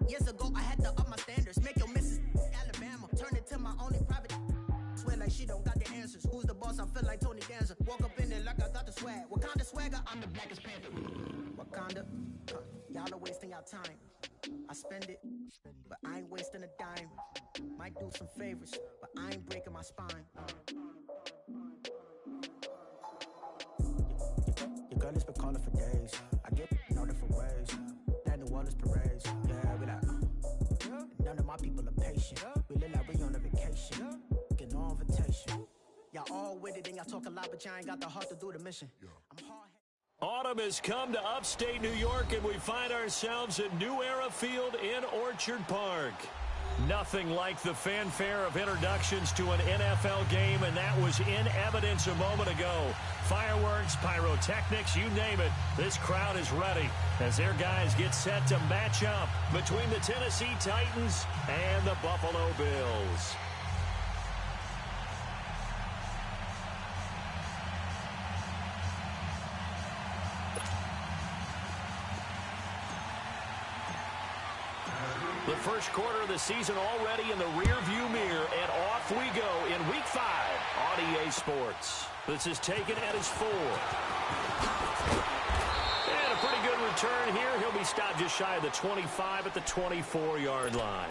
Years ago, I had to up my standards. Make your missus Alabama. Turn it to my only private. Swear like she don't got the answers. Who's the boss? I feel like Tony Danza. Walk up in it like I got the swag. What kind of swagger? I'm the blackest panther. Wakanda. Y'all are wasting your time. I spend it, but I ain't wasting a dime. Might do some favors, but I ain't breaking my spine. Your girl has been calling for days. I get no different ways. That New Orleans parades. Yeah, we like, none of my people are patient. We look like we on a vacation. Get no invitation. Y'all all with it and y'all talk a lot, but y'all ain't got the heart to do the mission. I'm hard. Autumn has come to upstate New York, and we find ourselves at New Era Field in Orchard Park. Nothing like the fanfare of introductions to an NFL game, and that was in evidence a moment ago. Fireworks, pyrotechnics, you name it. This crowd is ready as their guys get set to match up between the Tennessee Titans and the Buffalo Bills. The first quarter of the season already in the rearview mirror, and off we go in Week 5 on EA Sports. This is taken at his 4. And a pretty good return here. He'll be stopped just shy of the 25 at the 24-yard line.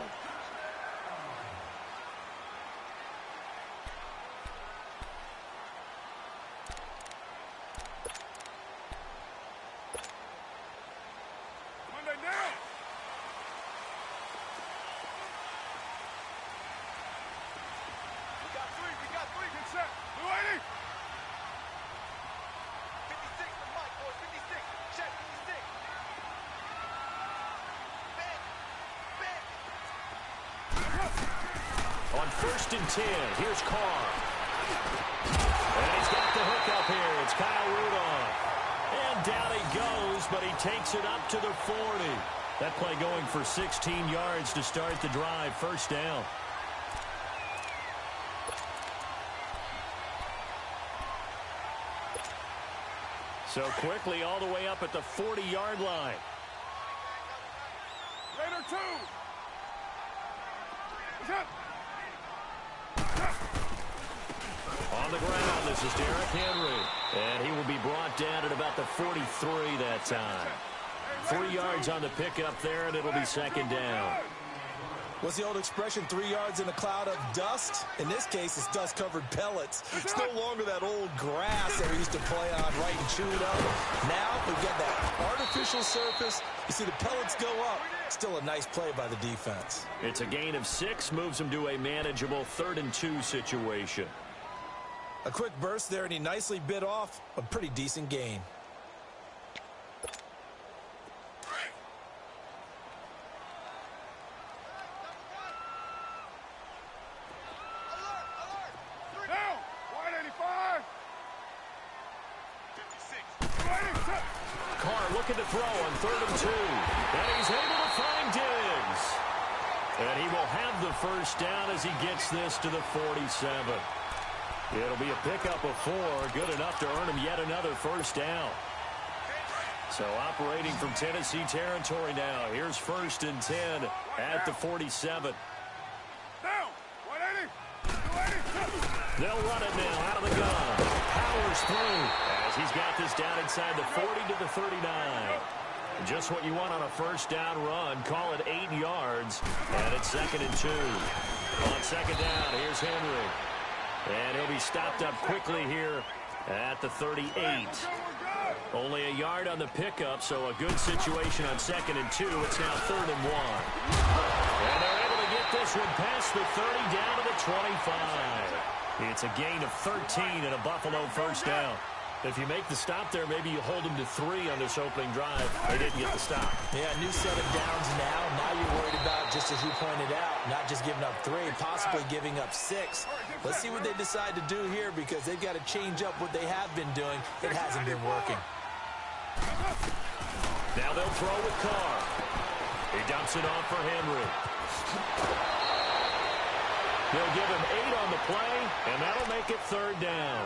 On 1st and 10, here's Carr. And he's got the hook up here. It's Kyle Rudolph. And down he goes, but he takes it up to the 40. That play going for 16 yards to start the drive. First down. So quickly all the way up at the 40-yard line. Raider 2. On the ground, this is Derrick Henry. And he will be brought down at about the 43 that time. 3 yards on the pickup there, and it'll be second down. What's the old expression, 3 yards in a cloud of dust? In this case, it's dust-covered pellets. It's no longer that old grass that we used to play on right and chew it up. Now, we've got that artificial surface. You see the pellets go up. Still a nice play by the defense. It's a gain of 6, moves him to a manageable 3rd and 2 situation. A quick burst there, and he nicely bit off a pretty decent gain. Looking to throw on 3rd and 2. And he's able to find Diggs. And he will have the first down as he gets this to the 47. It'll be a pickup of 4. Good enough to earn him yet another first down. So operating from Tennessee territory now. Here's 1st and 10 at the 47. They'll run it now out of the gun. Powers through as he's got this down inside the 40 to the 39. Just what you want on a first down run. Call it 8 yards. And it's 2nd and 2. On 2nd down, here's Henry. And he'll be stopped up quickly here at the 38. Only a yard on the pickup, so a good situation on 2nd and 2. It's now 3rd and 1. And they're able to get this one past the 30 down to the 25. It's a gain of 13 and a Buffalo first down. If you make the stop there, maybe you hold them to 3 on this opening drive. They didn't get the stop. Yeah, new set of downs now. Now you're worried about, just as you pointed out, not just giving up 3, possibly giving up 6. Let's see what they decide to do here, because they've got to change up what they have been doing. It hasn't been working. Now they'll throw with Carr. He dumps it off for Henry. They'll give him 8 on the play, and that'll make it 3rd down.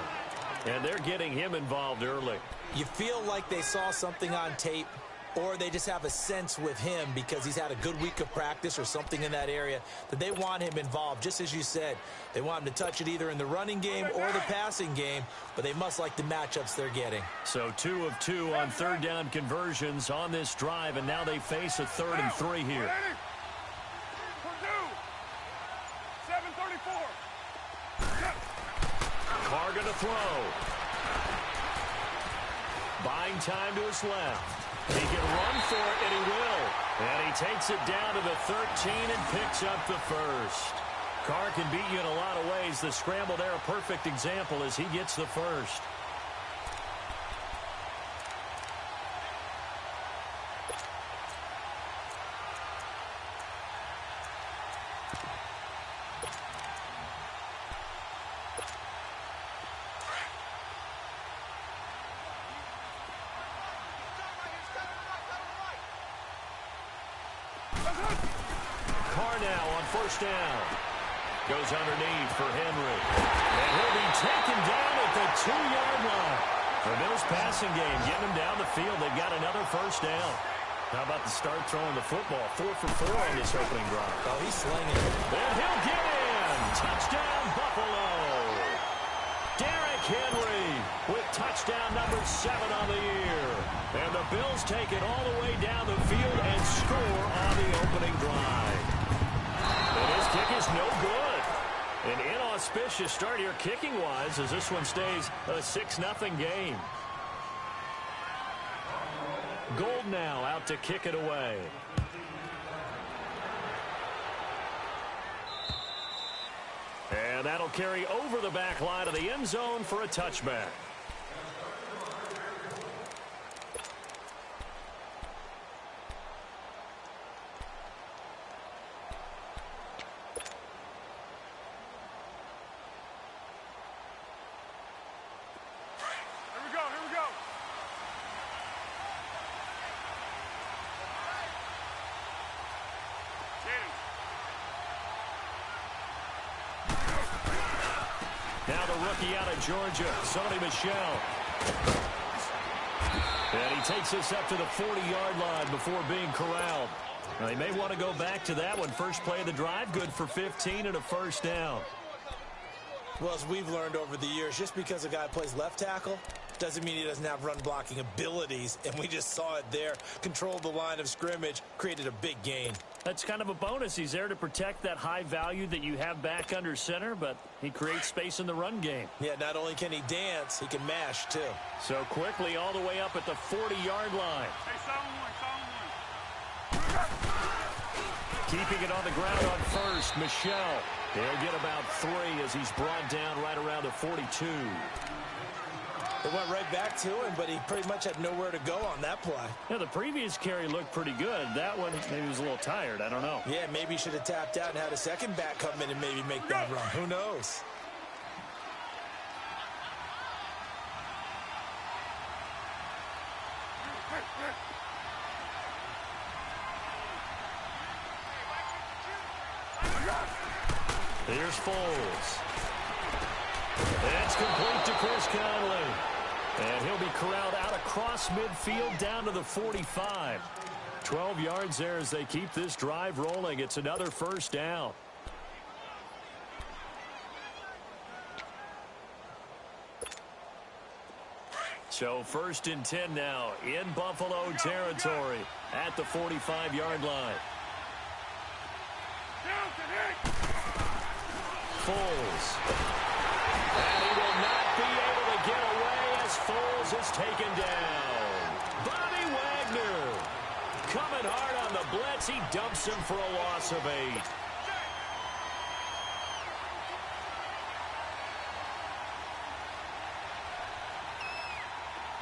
And they're getting him involved early. You feel like they saw something on tape, or they just have a sense with him because he's had a good week of practice or something in that area that they want him involved. Just as you said, they want him to touch it either in the running game or the passing game, but they must like the matchups they're getting. So 2 of 2 on third down conversions on this drive, and now they face a 3rd and 3 here. Carr going to throw. Buying time to his left. He can run for it, and he will. And he takes it down to the 13 and picks up the first. Carr can beat you in a lot of ways. The scramble there, a perfect example as he gets the first. Carr now on first down. Goes underneath for Henry. And he'll be taken down at the 2-yard line. The Bills passing game, getting him down the field. They've got another first down. How about the start throwing the football? 4 for 4 on this opening drive. Oh, he's slinging it. And he'll get in. Touchdown, Buffalo. Derrick Henry with touchdown number 7 on the year. And the Bills take it all the way down the field and score on the opening drive. And his kick is no good. An inauspicious start here kicking-wise as this one stays a 6-0 game. Gold now out to kick it away. And that'll carry over the back line of the end zone for a touchback. Now the rookie out of Georgia, Sony Michel. And he takes us up to the 40-yard line before being corralled. Now, they may want to go back to that one. First play of the drive, good for 15 and a first down. Well, as we've learned over the years, just because a guy plays left tackle doesn't mean he doesn't have run-blocking abilities, and we just saw it there. Controlled the line of scrimmage, created a big gain. That's kind of a bonus. He's there to protect that high value that you have back under center, but he creates space in the run game. Yeah, not only can he dance, he can mash, too. So quickly all the way up at the 40-yard line. Keeping it on the ground on first, Michel. He'll get about 3 as he's brought down right around the 42. It went right back to him, but he pretty much had nowhere to go on that play. Yeah, the previous carry looked pretty good. That one, maybe he was a little tired. I don't know. Yeah, maybe he should have tapped out and had a second back come in and maybe make that run. Who knows? Here's Foles. That's complete to Chris Conley. And he'll be corralled out across midfield down to the 45. 12 yards there as they keep this drive rolling. It's another first down. So 1st and 10 now in Buffalo territory at the 45-yard line. Foles. And he will not be able to get away as Foles is taken down. Bobby Wagner coming hard on the blitz. He dumps him for a loss of 8.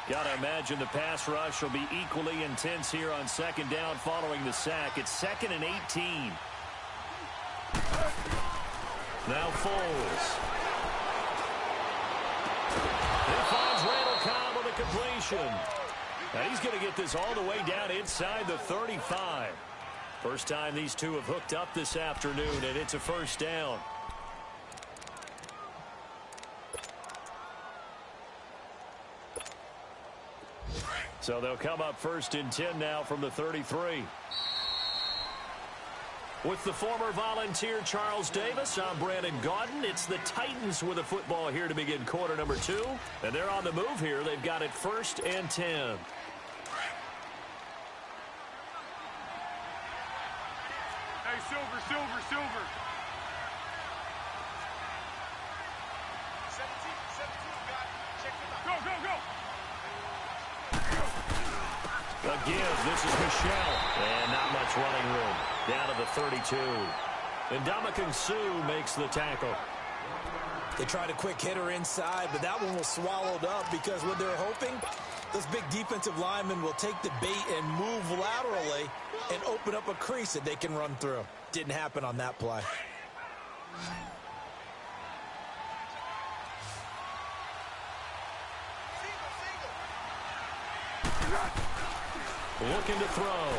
Gotta imagine the pass rush will be equally intense here on 2nd down following the sack. It's 2nd and 18. Now Foles. He finds Randall Cobb with a completion. And he's going to get this all the way down inside the 35. First time these two have hooked up this afternoon, and it's a first down. So they'll come up 1st and 10 now from the 33. With the former Volunteer Charles Davis, I'm Brandon Gaudin. It's the Titans with a football here to begin quarter number 2. And they're on the move here. They've got it 1st and 10. Hey, Silver, Silver, Silver. 17, got it. Check them out. Go, go, go. Again, this is Michelle. And not much running room. Down to the 32. And Ndamukong Suh makes the tackle. They tried a quick hitter inside, but that one was swallowed up because what they're hoping, those big defensive linemen will take the bait and move laterally and open up a crease that they can run through. Didn't happen on that play. Looking to throw.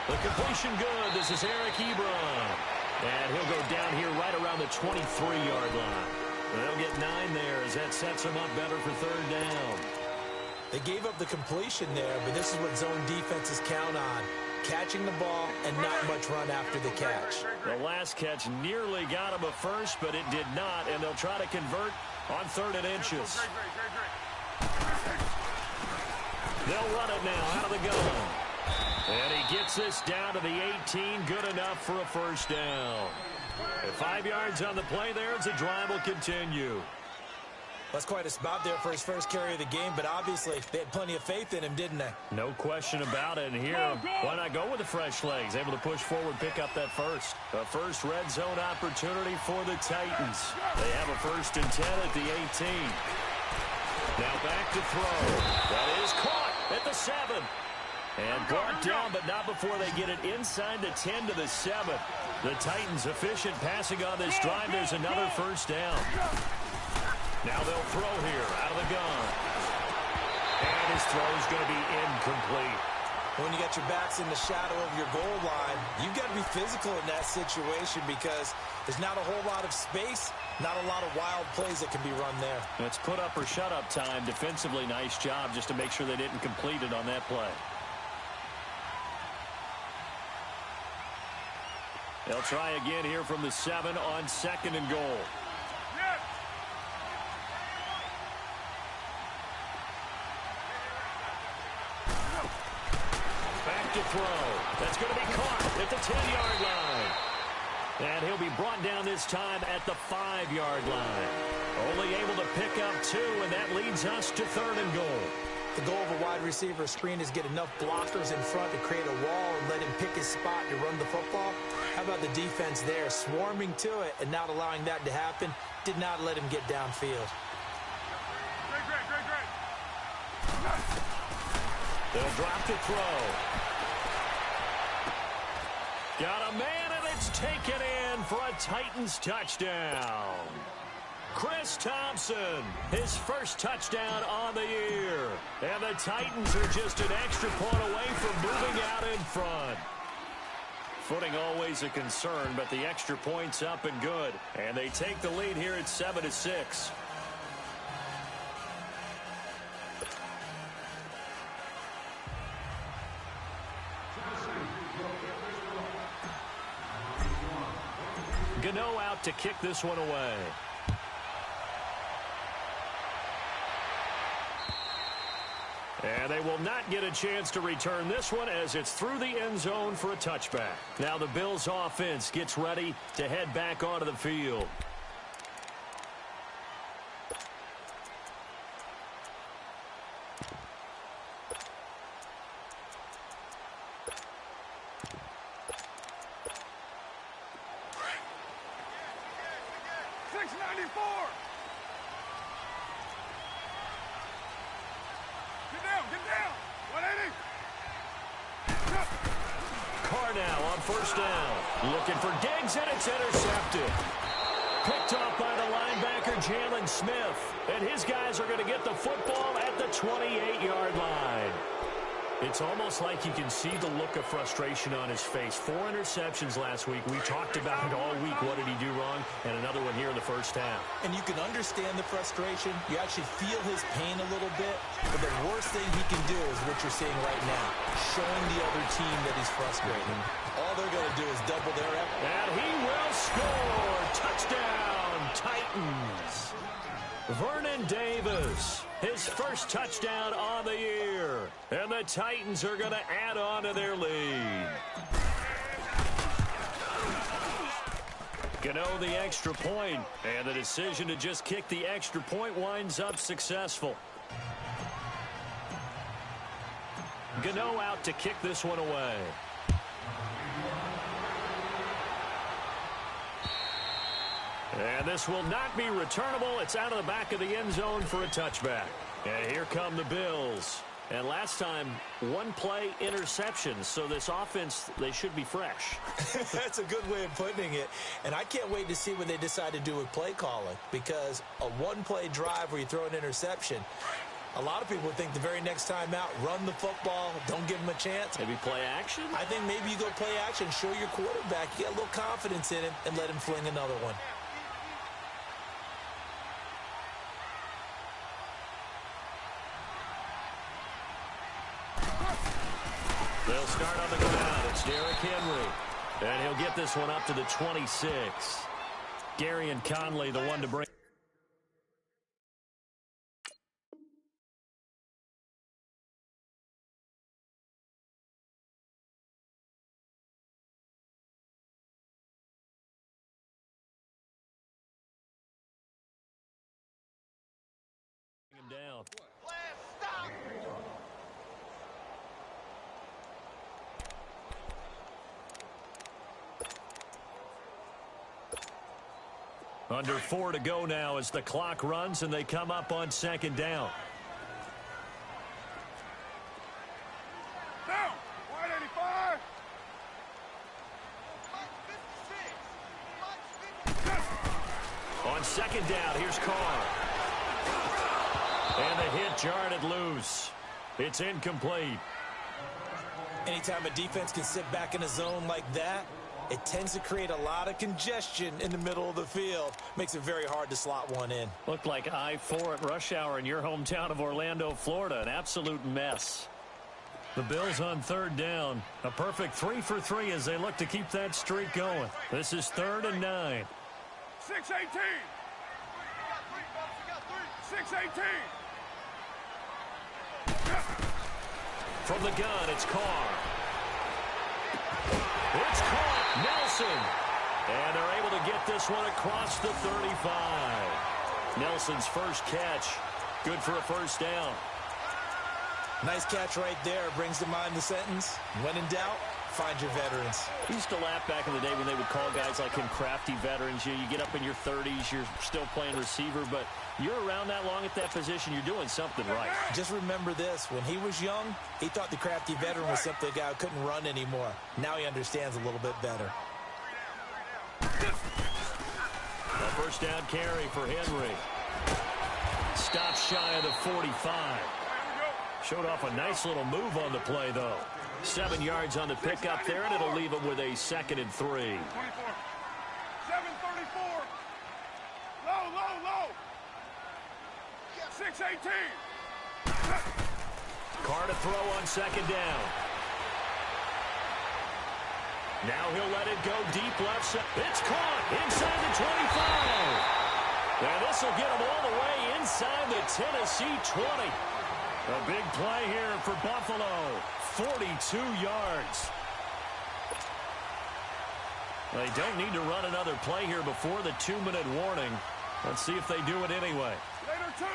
The completion good. This is Eric Ebron. And he'll go down here right around the 23-yard line. They'll get 9 there as that sets him up better for 3rd down. They gave up the completion there, but this is what zone defenses count on. Catching the ball and not much run after the catch. The last catch nearly got him a first, but it did not, and they'll try to convert on 3rd and inches. They'll run it now out of the gun. And he gets this down to the 18. Good enough for a 1st down. At 5 yards on the play there as the drive will continue. That's quite a spot there for his first carry of the game, but obviously they had plenty of faith in him, didn't they? No question about it. And here, why not go with the fresh legs? Able to push forward, pick up that first. A first red zone opportunity for the Titans. They have a 1st and 10 at the 18. Now back to throw. That is caught at the 7. And brought down, but not before they get it inside the 10 to the 7. The Titans efficient passing on this drive. There's another 1st down. Now they'll throw here out of the gun. And his throw is going to be incomplete. When you got your backs in the shadow of your goal line, you've got to be physical in that situation because there's not a whole lot of space, not a lot of wild plays that can be run there. It's put up or shut up time. Defensively, nice job just to make sure they didn't complete it on that play. They'll try again here from the 7 on 2nd and goal. Back to throw. That's going to be caught at the 10-yard line. And he'll be brought down this time at the 5-yard line. Only able to pick up 2, and that leads us to 3rd and goal. The goal of a wide receiver screen is get enough blockers in front to create a wall and let him pick his spot to run the football. How about the defense there, swarming to it and not allowing that to happen? Did not let him get downfield. Great. They'll drop to throw. Got a man, and it's taken in for a Titans touchdown. Chris Thompson, his first touchdown on the year. And the Titans are just an extra point away from moving out in front. Footing always a concern, but the extra point's up and good. And they take the lead here at 7-6. Gano out to kick this one away. And they will not get a chance to return this one as it's through the end zone for a touchback. Now the Bills offense gets ready to head back onto the field. First down. Looking for Diggs, and it's intercepted. Picked off by the linebacker, Jalen Smith. And his guys are going to get the football at the 28-yard line. It's almost like you can see the look of frustration on his face. 4 interceptions last week. We talked about it all week. What did he do wrong? And another one here in the first half. And you can understand the frustration. You actually feel his pain a little bit. But the worst thing he can do is what you're seeing right now, showing the other team that he's frustrated. All they're going to do is double their effort. And he will score. Touchdown, Titans. Vernon Davis, his first touchdown on the year. And the Titans are going to add on to their lead. Gano the extra point, and the decision to just kick the extra point winds up successful. Gano out to kick this one away. And this will not be returnable. It's out of the back of the end zone for a touchback. And here come the Bills. And last time, 1-play interceptions. So this offense, they should be fresh. That's a good way of putting it. And I can't wait to see what they decide to do with play calling. Because a 1-play drive where you throw an interception, a lot of people think the very next time out, run the football, don't give them a chance. Maybe play action? I think maybe you go play action, show your quarterback, you get a little confidence in him, and let him fling another one. They'll start on the ground. It's Derrick Henry. And he'll get this one up to the 26. Gary and Conley, the one to bring. Him down. Under 4 to go now as the clock runs and they come up on second down. Down. 185. On second down, here's Carr. And the hit jarred it loose. It's incomplete. Anytime a defense can sit back in a zone like that, it tends to create a lot of congestion in the middle of the field. Makes it very hard to slot one in. Looked like I-4 at rush hour in your hometown of Orlando, Florida. An absolute mess. The Bills on third down. A perfect 3 for 3 as they look to keep that streak going. This is 3rd and 9. 6-18. 6-18. From the gun, it's Carr. It's caught. Nelson. And they're able to get this one across the 35. Nelson's first catch. Good for a first down. Nice catch right there. Brings to mind the sentence, when in doubt, find your veterans. I used to laugh back in the day when they would call guys like him crafty veterans. You get up in your 30s, you're still playing receiver, but you're around that long at that position, you're doing something right. Just remember this. When he was young, he thought the crafty veteran was simply a guy who couldn't run anymore. Now he understands a little bit better. A first down carry for Henry. Stops shy of the 45. Showed off a nice little move on the play, though. 7 yards on the pickup there, and it'll leave him with a 2nd and 3. 24. 7-34. Low. 6-18. Carr to throw on second down. Now he'll let it go deep left side. It's caught inside the 25. And this will get him all the way inside the Tennessee 20. A big play here for Buffalo. 42 yards. They don't need to run another play here before the 2-minute warning. Let's see if they do it anyway. Later, 2.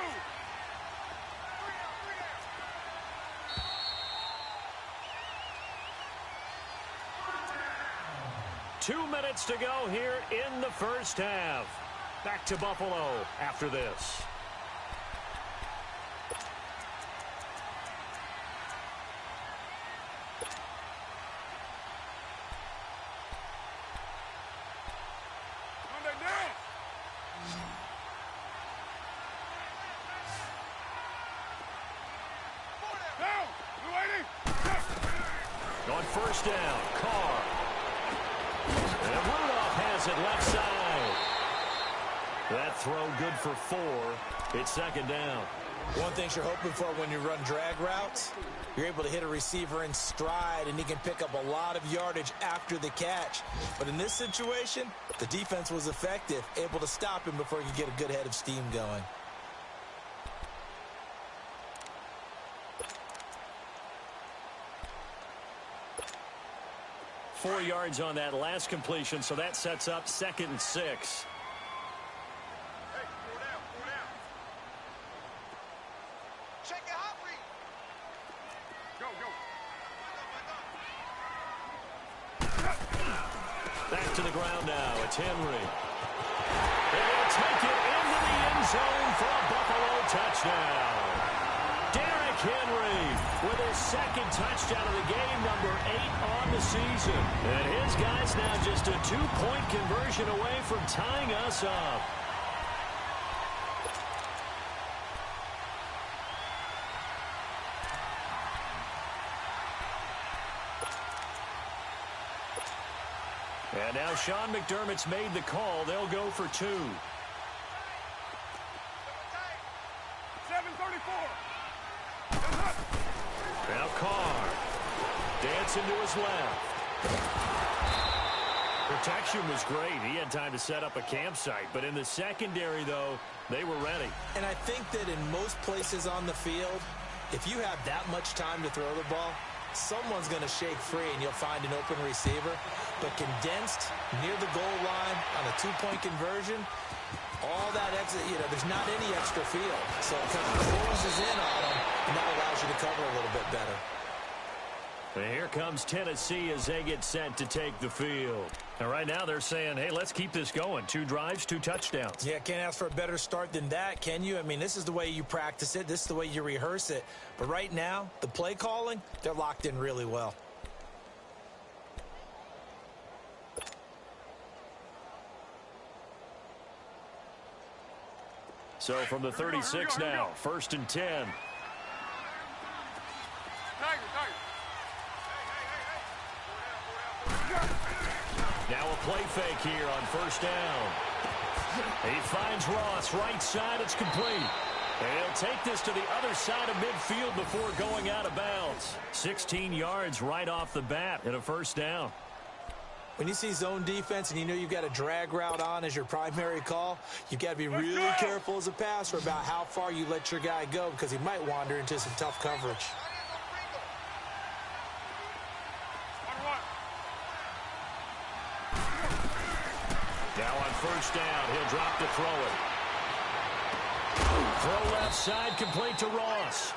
2 minutes to go here in the first half. Back to Buffalo after this. first down. Carr. And Rudolph has it left side. That throw good for 4. It's second down. One thing you're hoping for when you run drag routes, you're able to hit a receiver in stride, and he can pick up a lot of yardage after the catch. But in this situation, the defense was effective, able to stop him before he could get a good head of steam going. Four yards on that last completion, so that sets up 2nd and 6. Back to the ground now. It's Henry. They'll take it into the end zone for a Buffalo touchdown. Derrick Henry with his 2nd touchdown of the game, number 8 on the season. And his guys now just a 2-point conversion away from tying us up. And now Sean McDermott's made the call. They'll go for 2. 7:34. Now Carr. Dancing to his left. Protection was great. He had time to set up a campsite. But in the secondary, though, they were ready. And I think that in most places on the field, if you have that much time to throw the ball, someone's going to shake free and you'll find an open receiver. But condensed near the goal line on a 2-point conversion, all that exit, there's not any extra field. So it kind of closes in on them, and that allows you to cover a little bit better. And here comes Tennessee as they get set to take the field. And right now they're saying, hey, let's keep this going. 2 drives, 2 touchdowns. Yeah, can't ask for a better start than that, can you? I mean, this is the way you practice it. This is the way you rehearse it. But right now, the play calling, they're locked in really well. So from the 36 now, 1st and 10. Now a play fake here on 1st down. He finds Ross right side. It's complete. And he'll take this to the other side of midfield before going out of bounds. 16 yards right off the bat and a 1st down. When you see zone defense and you know you've got a drag route on as your primary call, you've got to be really careful as a passer about how far you let your guy go because he might wander into some tough coverage. Now on 1st down, he'll drop to throw it. Throw left side, complete to Ross.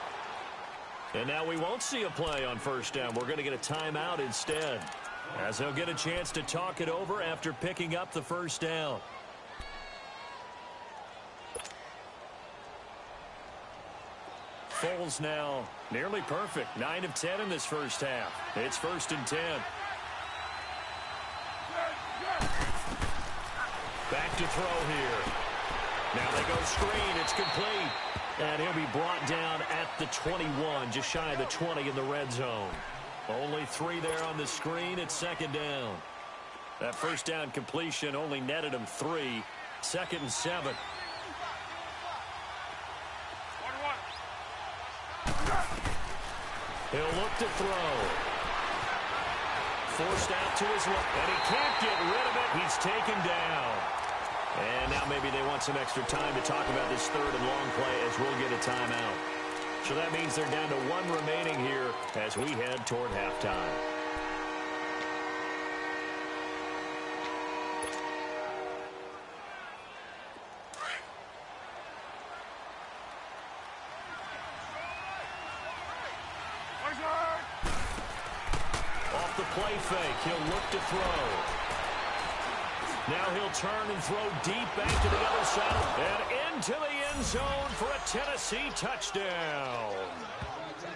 And now we won't see a play on 1st down. We're going to get a timeout instead, as they'll get a chance to talk it over after picking up the 1st down. Foles now nearly perfect. 9 of 10 in this 1st half. It's 1st and 10. Back to throw here. Now they go screen. It's complete. And he'll be brought down at the 21, just shy of the 20 in the red zone. Only 3 there on the screen. It's 2nd down. That 1st down completion only netted him 3. 2nd and 7. He'll look to throw. Forced out to his left, and he can't get rid of it. He's taken down. And now maybe they want some extra time to talk about this 3rd and long play as we'll get a timeout. So that means they're down to 1 remaining here as we head toward halftime. Off the play fake, he'll look to throw. Now he'll turn and throw deep back to the other side and into the end zone for a Tennessee touchdown.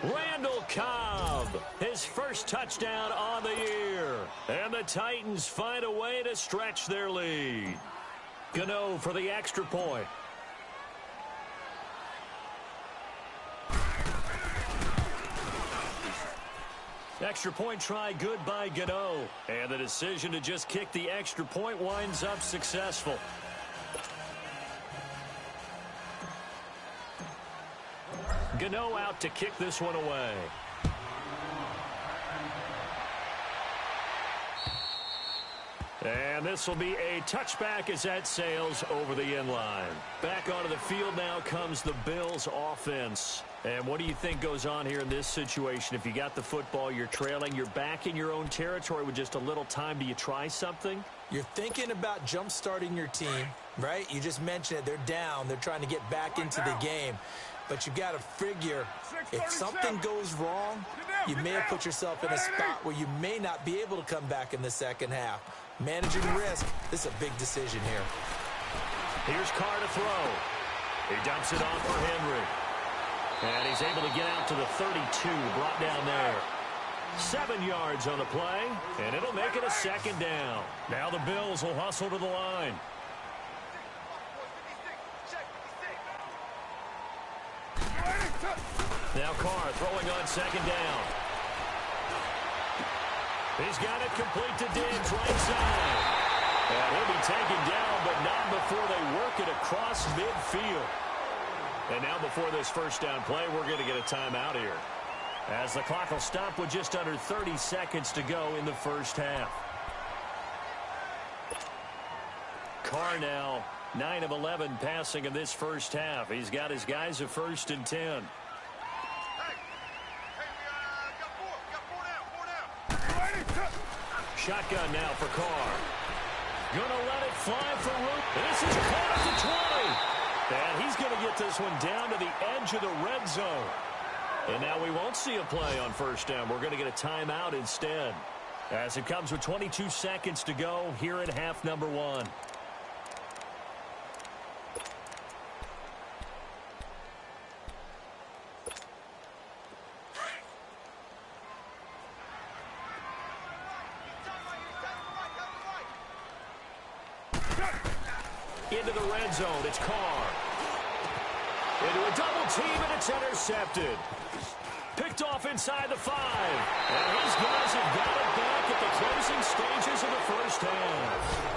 Randall Cobb, his 1st touchdown on the year. And the Titans find a way to stretch their lead. Gano for the extra point. Extra point try good by Gano. And the decision to just kick the extra point winds up successful. Gano out to kick this one away. And this will be a touchback as that sails over the end line. Back onto the field now comes the Bills offense. And what do you think goes on here in this situation? If you got the football, you're trailing, you're back in your own territory with just a little time. Do you try something? You're thinking about jump-starting your team, right? You just mentioned it. They're down. They're trying to get back into the game. But you got to figure, if something goes wrong, you may have put yourself in a spot where you may not be able to come back in the second half. Managing risk, this is a big decision here. Here's Carr to throw. He dumps it off for Henry. And he's able to get out to the 32, brought down there. 7 yards on the play, and it'll make it a second down. Now the Bills will hustle to the line. Now Carr throwing on second down. He's got it complete to Diggs, right side. And he'll be taken down, but not before they work it across midfield. And now before this first down play, we're going to get a timeout here, as the clock will stop with just under 30 seconds to go in the first half. Carr now 9 of 11 passing in this first half. He's got his guys a 1st and 10. Shotgun now for Carr. Gonna let it fly for Root. This is caught at the 20. And he's going to get this one down to the edge of the red zone. And now we won't see a play on first down. We're going to get a timeout instead, as it comes with 22 seconds to go here in half number 1. Into the red zone, it's Carr. Into a double team, and it's intercepted. Picked off inside the 5. And his guys have got it back at the closing stages of the first half.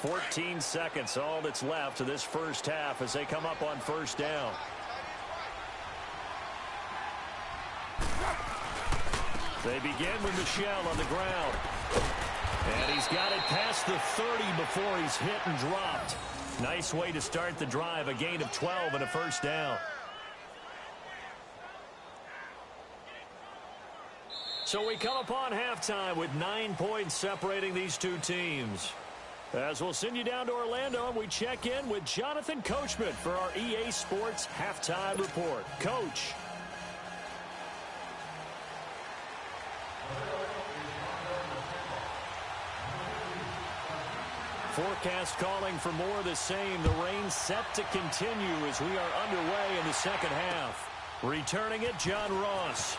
"14 seconds, all that's left to this first half as they come up on first down. They begin with Michel on the ground. And he's got it past the 30 before he's hit and dropped. Nice way to start the drive, a gain of 12 and a first down. So we come upon halftime with 9 points separating these two teams. As we'll send you down to Orlando, and we check in with Jonathan Coachman for our EA Sports Halftime Report. Coach. Forecast calling for more of the same. The rain set to continue as we are underway in the second half. Returning it, John Ross.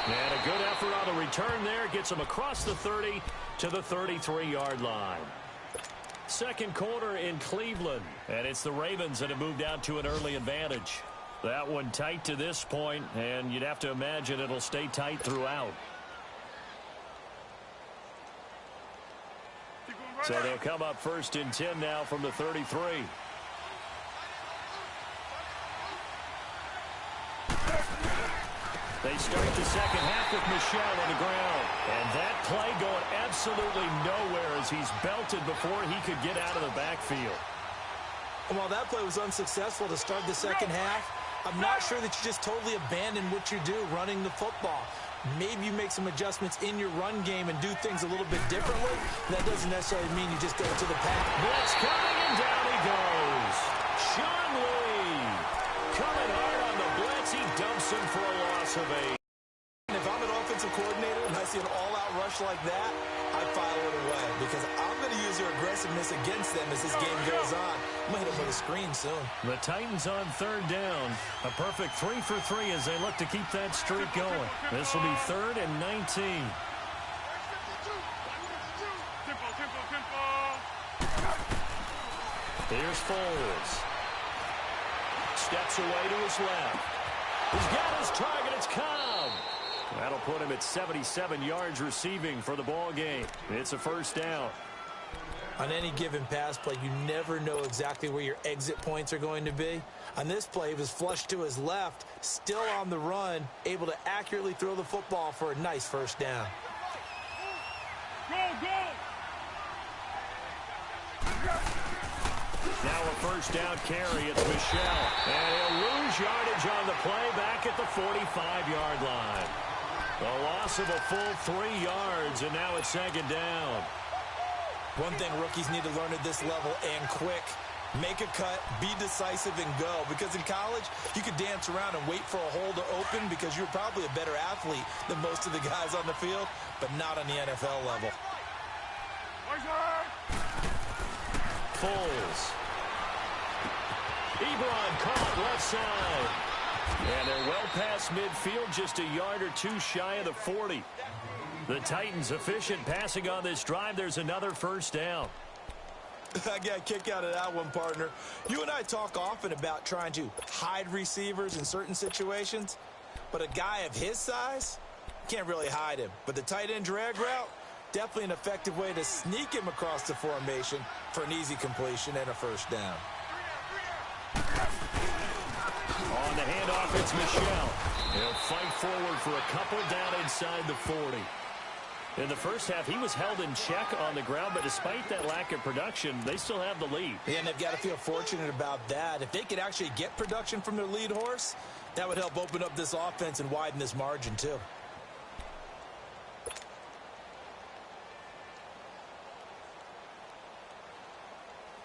And a good effort on the return there. Gets him across the 30 to the 33-yard line. Second quarter in Cleveland. And it's the Ravens that have moved out to an early advantage. That one tight to this point, and you'd have to imagine it'll stay tight throughout. So they'll come up 1st and 10 now from the 33. They start the second half with Michel on the ground. And that play going absolutely nowhere as he's belted before he could get out of the backfield. While that play was unsuccessful to start the second half, I'm not sure that you just totally abandon what you do running the football. Maybe you make some adjustments in your run game and do things a little bit differently. That doesn't necessarily mean you just go to the pass. Blitz coming, and down he goes. Sean Lee coming hard on the blitz. He dumps him for a loss of 8. If I'm an offensive coordinator and I see an all-out rush like that, I file it away because I'm going to use your aggressiveness against them as this game goes on. I'm going to hit him with a screen soon. The Titans on third down. A perfect 3 for 3 as they look to keep that streak going. This will be 3rd and 19. Here's Foles. Steps away to his left. He's got his target. It's Cobb. That'll put him at 77 yards receiving for the ball game. It's a first down. On any given pass play, you never know exactly where your exit points are going to be. On this play, he was flushed to his left, still on the run, able to accurately throw the football for a nice first down. Go, go! Now a first down carry. It's Michel. And he'll lose yardage on the play back at the 45-yard line. A loss of a full 3 yards, and now it's second down. One thing rookies need to learn at this level, and quick, make a cut, be decisive, and go. Because in college, you could dance around and wait for a hole to open because you're probably a better athlete than most of the guys on the field, but not on the NFL level. Foles. Ebron caught left side. And they're well past midfield, just a yard or two shy of the 40. The Titans efficient passing on this drive. There's another first down. I got a kick out of that one, partner. You and I talk often about trying to hide receivers in certain situations, but a guy of his size can't really hide him. But the tight end drag route, definitely an effective way to sneak him across the formation for an easy completion and a first down. On the handoff, it's Michel. He'll fight forward for a couple down inside the 40. In the first half, he was held in check on the ground, but despite that lack of production, they still have the lead. Yeah, and they've got to feel fortunate about that. If they could actually get production from their lead horse, that would help open up this offense and widen this margin, too.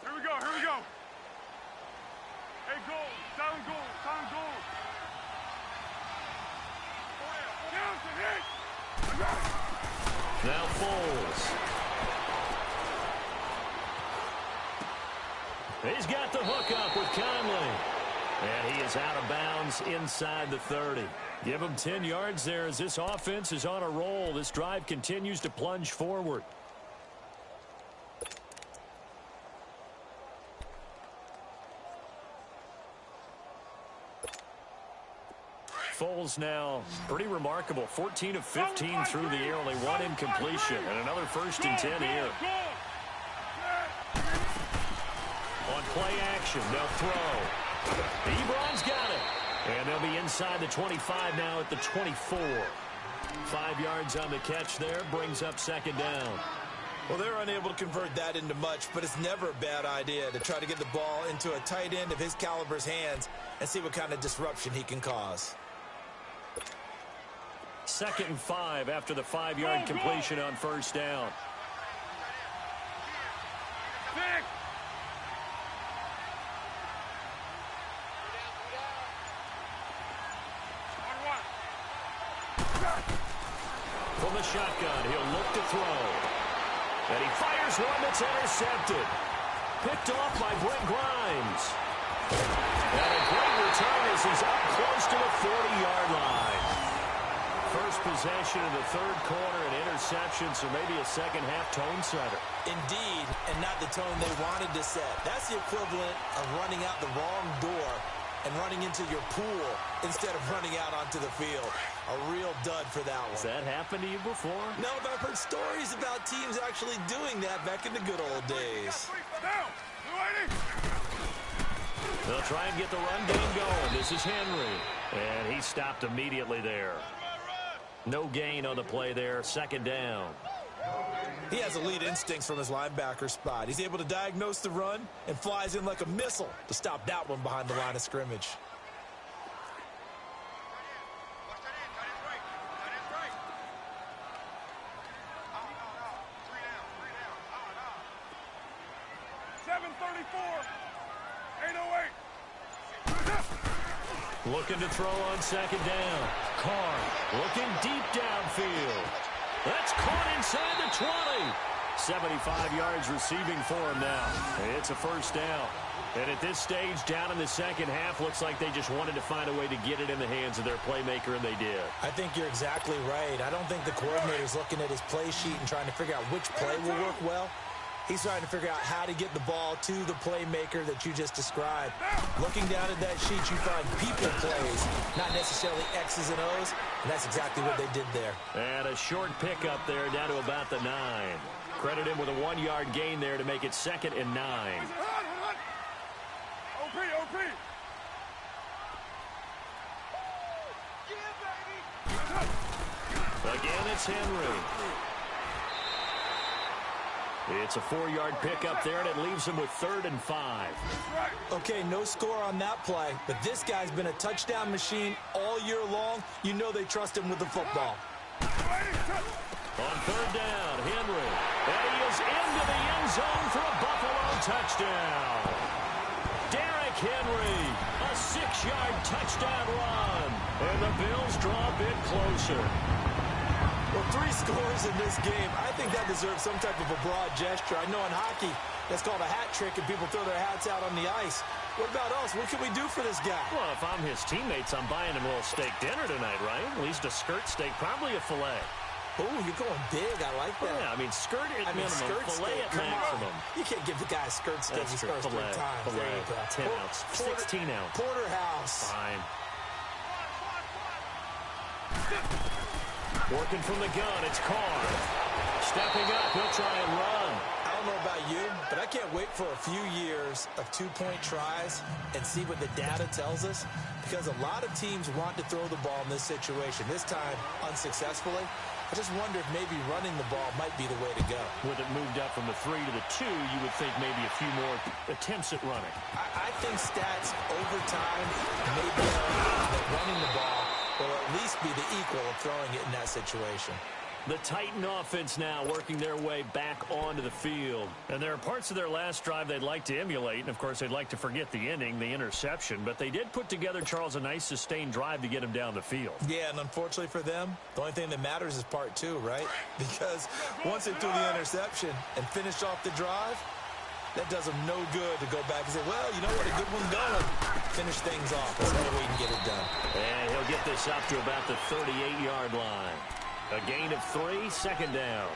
Here we go, here we go. Hey, goal, down goal, down goal. Down to hit. Now Foles. He's got the hook up with Conley. And he is out of bounds inside the 30. Give him 10 yards there as this offense is on a roll. This drive continues to plunge forward. Foles now pretty remarkable. 14 of 15 through the air, only one incompletion, and another 1st and 10 here. On play action, they'll throw. Ebron's got it. And they'll be inside the 25 now at the 24. 5 yards on the catch there, brings up second down. Well, they're unable to convert that into much, but it's never a bad idea to try to get the ball into a tight end of his caliber's hands and see what kind of disruption he can cause. 2nd and 5 after the 5-yard completion on first down. From the shotgun, he'll look to throw. And he fires one that's intercepted. Picked off by Brent Grimes. And a great return as he's up close to the 40-yard line. First possession in the 3rd quarter, an interception, so maybe a second-half tone setter. Indeed, and not the tone they wanted to set. That's the equivalent of running out the wrong door and running into your pool instead of running out onto the field. A real dud for that one. Has that happened to you before? No, but I've heard stories about teams actually doing that back in the good old days. They'll try and get the run game going. This is Henry. And he stopped immediately there. No gain on the play there. Second down. He has elite instincts from his linebacker spot. He's able to diagnose the run and flies in like a missile to stop that one behind the line of scrimmage. Looking to throw on second down. Carr looking deep downfield. That's caught inside the 20. 75 yards receiving for him now. It's a first down. And at this stage, down in the second half, looks like they just wanted to find a way to get it in the hands of their playmaker, and they did. I think you're exactly right. I don't think the coordinator's looking at his play sheet and trying to figure out which play will work well. He's trying to figure out how to get the ball to the playmaker that you just described. Looking down at that sheet, you find people plays, not necessarily X's and O's, and that's exactly what they did there. And a short pickup there down to about the 9. Credit him with a 1-yard gain there to make it 2nd and 9. OP. Again, it's Henry. It's a 4-yard pickup there, and it leaves him with 3rd and 5. Okay, no score on that play, but this guy's been a touchdown machine all year long. You know they trust him with the football. On 3rd down, Henry. And he is into the end zone for a Buffalo touchdown. Derrick Henry, a 6-yard touchdown run. And the Bills draw a bit closer. Well, 3 scores in this game. I think that deserves some type of a broad gesture. I know in hockey, that's called a hat trick, and people throw their hats out on the ice. What about us? What can we do for this guy? Well, if I'm his teammates, I'm buying him a little steak dinner tonight, right? At least a skirt steak, probably a filet. Oh, you're going big. I like that. Yeah, I mean, skirt at minimum, skirt filet steak, at maximum. You can't give the guy a skirt steak his first 3 times. Filet, There you go. 10 ounce, 16 ounce. Porterhouse. Fine. Working from the gun, it's Carr. Stepping up, he'll try and run. I don't know about you, but I can't wait for a few years of 2-point tries and see what the data tells us, because a lot of teams want to throw the ball in this situation, this time unsuccessfully. I just wonder if maybe running the ball might be the way to go. With it moved up from the 3 to the 2, you would think maybe a few more attempts at running. I think stats over time may be that running the ball will at least be the equal of throwing it in that situation. The Titan offense now working their way back onto the field. And there are parts of their last drive they'd like to emulate. And, of course, they'd like to forget the ending, the interception. But they did put together, Charles, a nice sustained drive to get him down the field. Yeah, and unfortunately for them, the only thing that matters is part 2, right? Because once they threw the interception and finished off the drive, that does them no good to go back and say, well, you know what, a good one going. Finish things off. That's the only way you can get it done. And he'll get this up to about the 38-yard line. A gain of 3, 2nd down.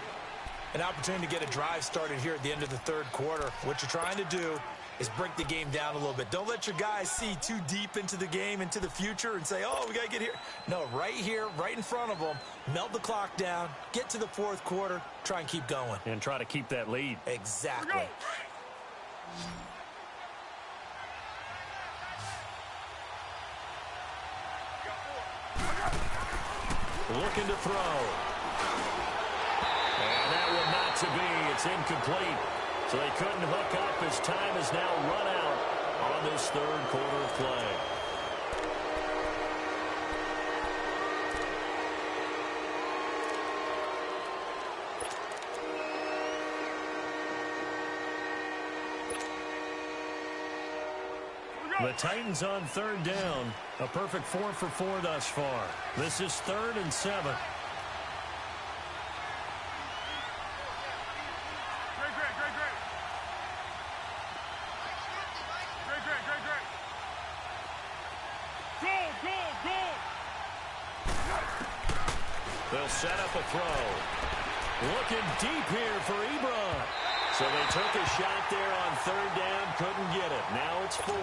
An opportunity to get a drive started here at the end of the 3rd quarter. What you're trying to do is break the game down a little bit. Don't let your guys see too deep into the game, into the future, and say, oh, we got to get here. No, right here, right in front of them, melt the clock down, get to the 4th quarter, try and keep going. And try to keep that lead. Exactly. Looking to throw. And that one not to be. It's incomplete. So they couldn't hook up as time is now run out on this 3rd quarter of play. The Titans on 3rd down. A perfect 4 for 4 thus far. This is 3rd and 7. Great. Go. They'll set up a throw. Looking deep here for Ebron. So they took a shot there on 3rd down, couldn't get it. Now it's 4.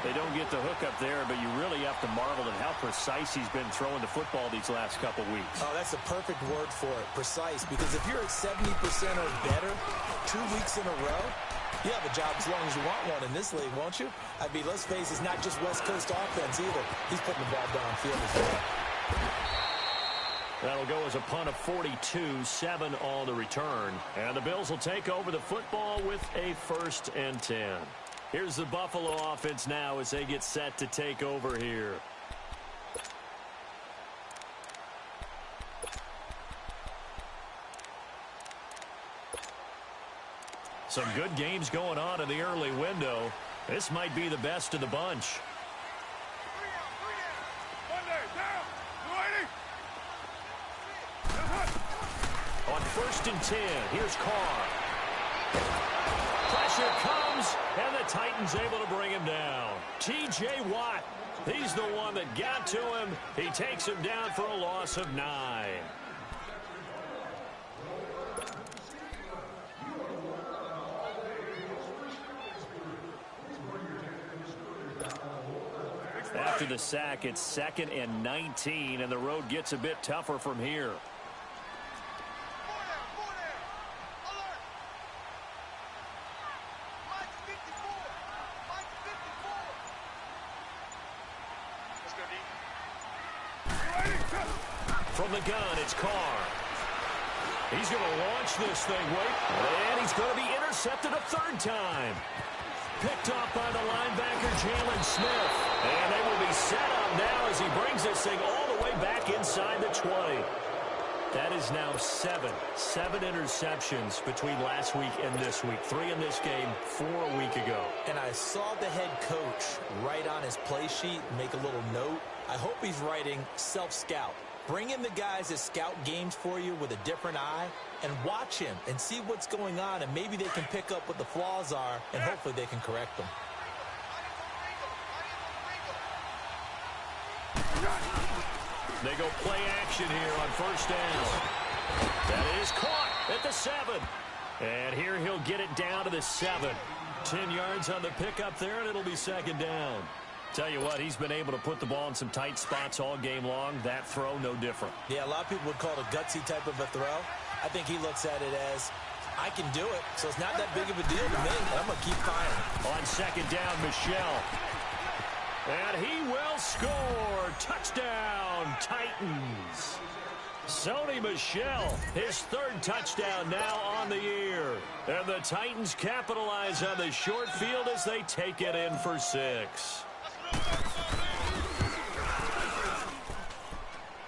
They don't get the hookup there, but you really have to marvel at how precise he's been throwing the football these last couple weeks. Oh, that's the perfect word for it, precise. Because if you're at 70% or better 2 weeks in a row, you have a job as long as you want one in this league, won't you? I mean, let's face it, it's not just West Coast offense either. He's putting the ball downfield as well. That'll go as a punt of 42, 7 on the return. And the Bills will take over the football with a 1st and 10. Here's the Buffalo offense now as they get set to take over here. Some good games going on in the early window. This might be the best of the bunch. 1st and 10. Here's Carr. Pressure comes, and the Titans able to bring him down. T.J. Watt, he's the one that got to him. He takes him down for a loss of 9. After the sack, it's 2nd and 19, and the road gets a bit tougher from here. From the gun, it's Carr. He's going to launch this thing, and he's going to be intercepted a 3rd time. Picked off by the linebacker, Jalen Smith. And they will be set up now as he brings this thing all the way back inside the 20. That is now 7 interceptions between last week and this week. 3 in this game, 4 a week ago. And I saw the head coach write on his play sheet, make a little note. I hope he's writing self-scout. Bring in the guys that scout games for you with a different eye and watch him and see what's going on, and maybe they can pick up what the flaws are, and hopefully they can correct them. They go play action here on 1st down. That is caught at the 7. And here he'll get it down to the 7. 10 yards on the pickup there, and it'll be 2nd down. Tell you what, he's been able to put the ball in some tight spots all game long. That throw, no different. Yeah, a lot of people would call it a gutsy type of a throw. I think he looks at it as, I can do it, so it's not that big of a deal to me. I'm going to keep firing. On 2nd down, Michel. And he will score. Touchdown, Titans. Sony Michel, his 3rd touchdown now on the year. And the Titans capitalize on the short field as they take it in for 6.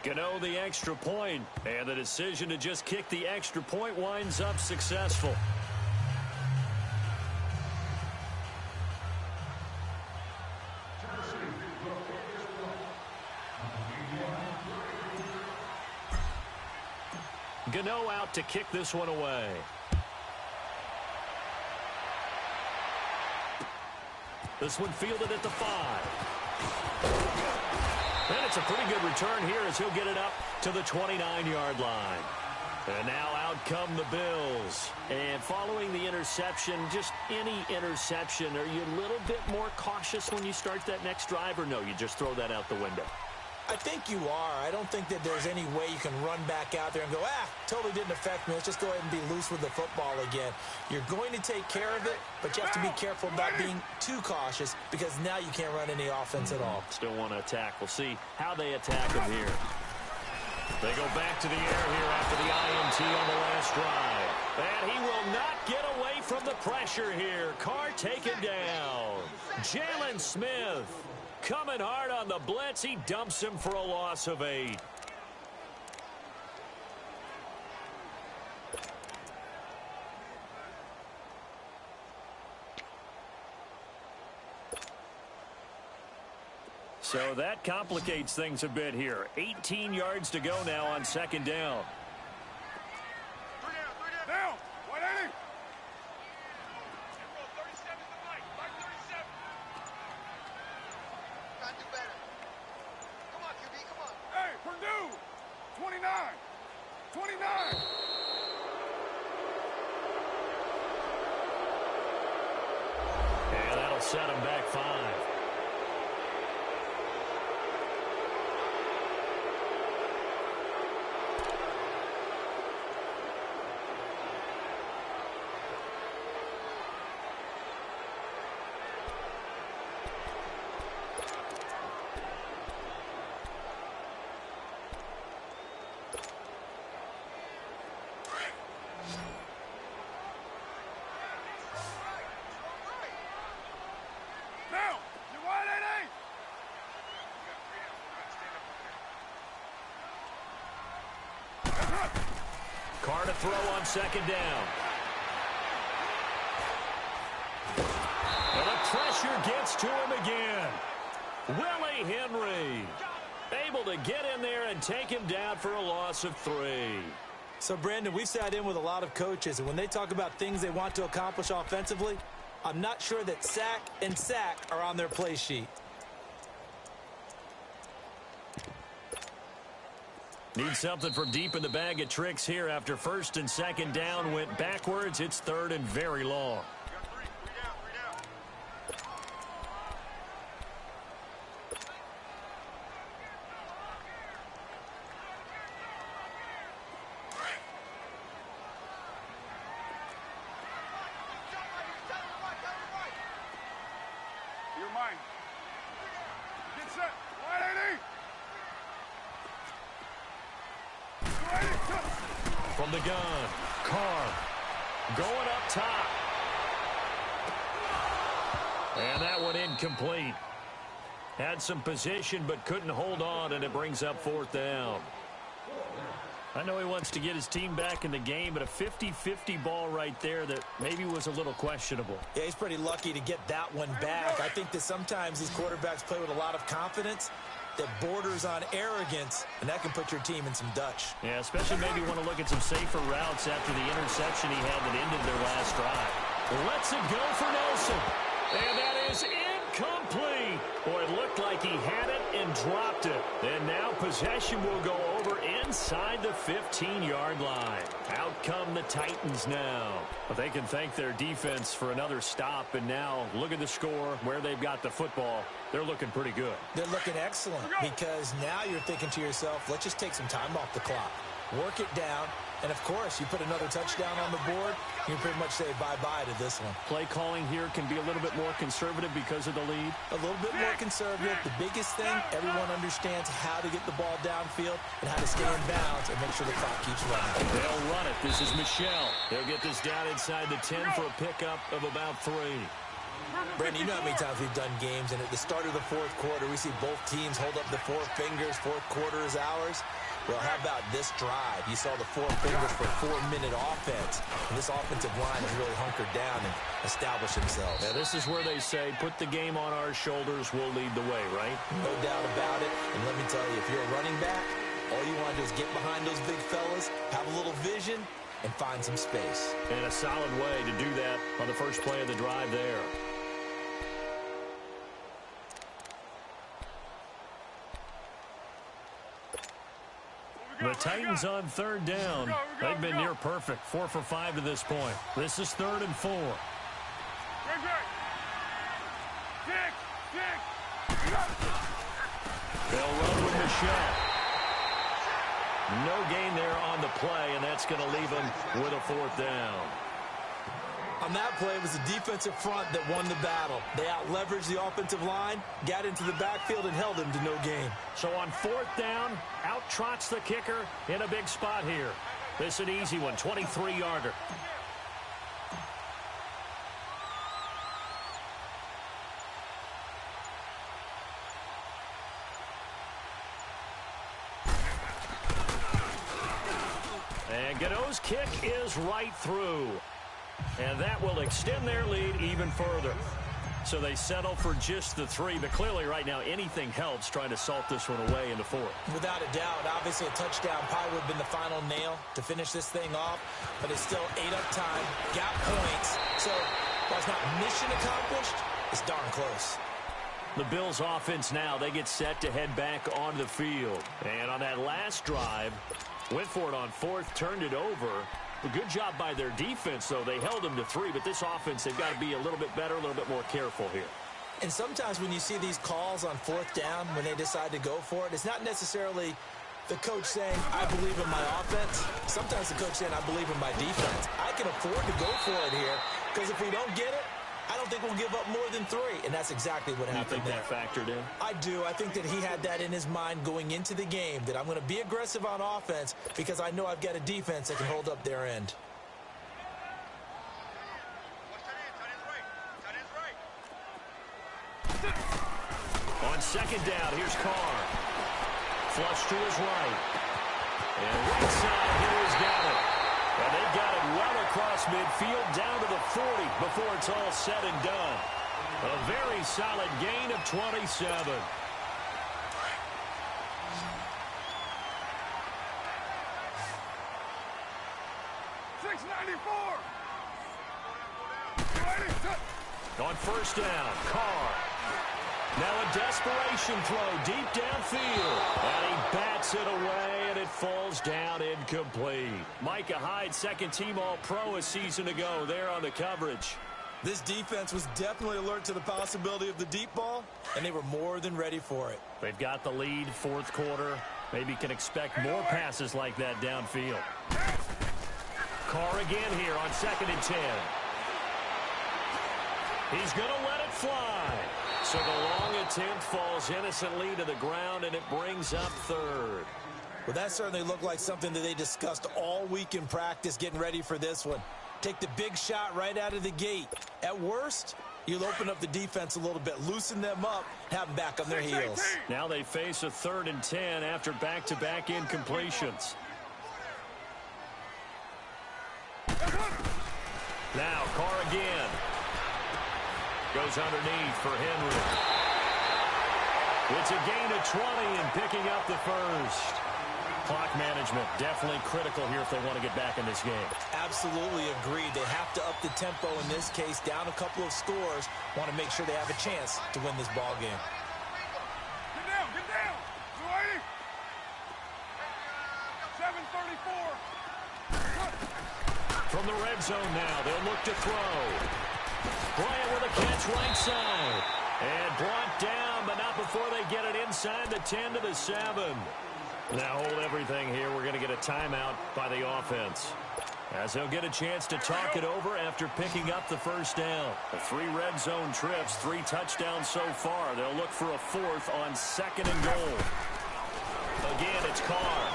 Gano the extra point, and the decision to just kick the extra point winds up successful. Gano out to kick this one away. This one fielded at the 5. And it's a pretty good return here as he'll get it up to the 29-yard line. And now out come the Bills. And following the interception, just any interception, are you a little bit more cautious when you start that next drive, or no, you just throw that out the window? I think you are. I don't think that there's any way you can run back out there and go, totally didn't affect me. Let's just go ahead and be loose with the football again. You're going to take care of it, but you have to be careful about being too cautious because now you can't run any offense at all. Still want to attack. We'll see how they attack him here. They go back to the air here after the INT on the last drive. And he will not get away from the pressure here. Carr taken down. Jalen Smith coming hard on the blitz. He dumps him for a loss of 8. So that complicates things a bit here. 18 yards to go now on 2nd down. 3 down. 180. Hey, Purdue. 29. 29. And that'll set him back 5. Carr to throw on 2nd down. And the pressure gets to him again. Willie Henry able to get in there and take him down for a loss of 3. So, Brandon, we've sat in with a lot of coaches, and when they talk about things they want to accomplish offensively, I'm not sure that sack and sack are on their play sheet. Need something from deep in the bag of tricks here after first and second down went backwards. It's third and very long. You're mine. Get set. 180. From the gun, Carr going up top. And that one incomplete. Had some position but couldn't hold on, and it brings up fourth down. I know he wants to get his team back in the game, but a 50-50 ball right there that maybe was a little questionable. Yeah, he's pretty lucky to get that one back. I think that sometimes these quarterbacks play with a lot of confidence that borders on arrogance, and that can put your team in some Dutch. Yeah, especially maybe want to look at some safer routes after the interception he had that ended their last drive. Lets it go for Nelson. And that is incomplete. Boy, it looked like he had it and dropped it. And now possession will go over inside the 15-yard line. Out come the Titans now. But they can thank their defense for another stop. And now look at the score, where they've got the football. They're looking pretty good. They're looking excellent because now you're thinking to yourself, let's just take some time off the clock. Work it down. And, of course, you put another touchdown on the board, you pretty much say bye-bye to this one. Play calling here can be a little bit more conservative because of the lead. A little bit more conservative. The biggest thing, everyone understands how to get the ball downfield and how to stay in bounds and make sure the clock keeps running. They'll run it. This is Michelle. They'll get this down inside the 10 for a pickup of about 3. Brandon, you know how many times we've done games, and at the start of the fourth quarter, we see both teams hold up the four fingers, fourth quarter is ours. Well, how about this drive? You saw the four fingers for 4-minute offense, and this offensive line has really hunkered down and established themselves. Yeah, this is where they say, put the game on our shoulders, we'll lead the way, right? No doubt about it, and let me tell you, if you're a running back, all you want to do is get behind those big fellas, have a little vision, and find some space. And a solid way to do that on the first play of the drive there. The Titans on third down. They've been near perfect. 4 for 5 to this point. This is 3rd and 4. They'll run with Michelle. No gain there on the play, and that's going to leave them with a 4th down. On that play, it was the defensive front that won the battle. They out-leveraged the offensive line, got into the backfield, and held him to no gain. So on 4th down, out trots the kicker in a big spot here. This is an easy one, 23-yarder. And Godot's kick is right through. And that will extend their lead even further. So they settle for just the 3. But clearly right now anything helps trying to salt this one away in the 4th. Without a doubt, obviously a touchdown probably would have been the final nail to finish this thing off. But it's still 8 up time, got points. So while it's not mission accomplished, it's darn close. The Bills offense now, they get set to head back onto the field. And on that last drive, went for it on 4th, turned it over. A good job by their defense, though. They held them to 3, but this offense, they've got to be a little bit better, a little bit more careful here. And sometimes when you see these calls on 4th down, when they decide to go for it, it's not necessarily the coach saying, I believe in my offense. Sometimes the coach saying, I believe in my defense. I can afford to go for it here, because if we don't get it, I don't think we'll give up more than 3, and that's exactly what happened there. You think that factored in? I do. I think that he had that in his mind going into the game, that I'm going to be aggressive on offense because I know I've got a defense that can hold up their end. On 2nd down, here's Carr. Flush to his right. And right side, here he's got it. And they've got it well across midfield, down to the 40 before it's all said and done. A very solid gain of 27. It's 94. Ready, set. On first down, Carr. Now a desperation throw deep downfield. And he bats it away, and it falls down incomplete. Micah Hyde, second-team All-Pro a season ago there on the coverage. This defense was definitely alert to the possibility of the deep ball, and they were more than ready for it. They've got the lead, fourth quarter. Maybe can expect more passes like that downfield. Carr again here on 2nd and 10. He's going to let it fly. So the long attempt falls innocently to the ground, and it brings up third. Well, that certainly looked like something that they discussed all week in practice getting ready for this one. Take the big shot right out of the gate. At worst, you'll open up the defense a little bit, loosen them up, have them back on their heels. Now they face a 3rd and 10 after back-to-back incompletions. Now Carr again. Goes underneath for Henry. It's a gain of 20 and picking up the first. Clock management definitely critical here if they want to get back in this game. Absolutely agreed. They have to up the tempo in this case, down a couple of scores. Want to make sure they have a chance to win this ball game. Get down, get down. 280. 734. From the red zone now, they'll look to throw. Bryant with a catch right side. And brought down, but not before they get it inside the 10 to the 7. Now hold everything here. We're going to get a timeout by the offense, as they'll get a chance to talk it over after picking up the first down. The 3 red zone trips, 3 touchdowns so far. They'll look for a 4th on 2nd and goal. Again, it's Carr.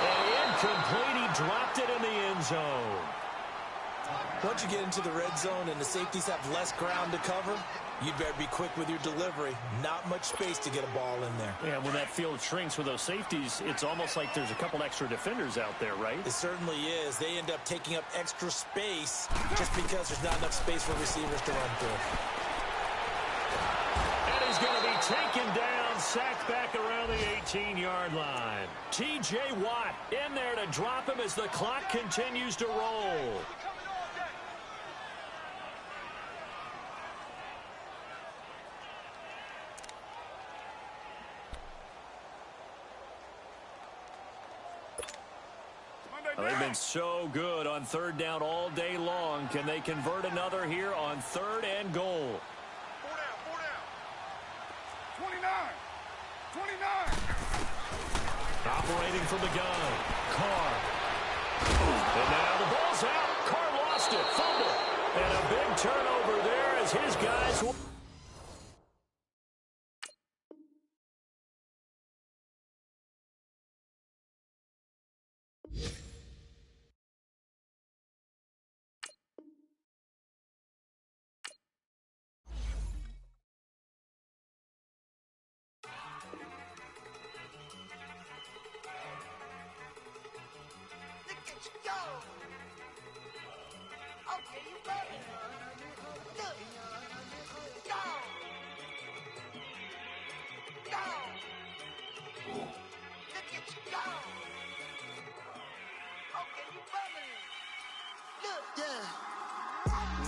And incomplete. He dropped it in the end zone. Once you get into the red zone and the safeties have less ground to cover, you better be quick with your delivery. Not much space to get a ball in there. Yeah, when that field shrinks with those safeties, it's almost like there's a couple extra defenders out there, right? It certainly is. They end up taking up extra space just because there's not enough space for receivers to run through. And he's going to be taken down, sacked back around the 18-yard line. T.J. Watt in there to drop him as the clock continues to roll. They've been so good on 3rd down all day long. Can they convert another here on 3rd and goal? 4 down. 29. 29. Operating from the gun. Carr. And now the ball's out. Carr lost it. Fumble. And a big turnover there as his guys...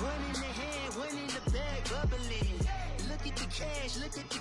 One in the hand, one in the bag, bubbling. Look at the cash, look at the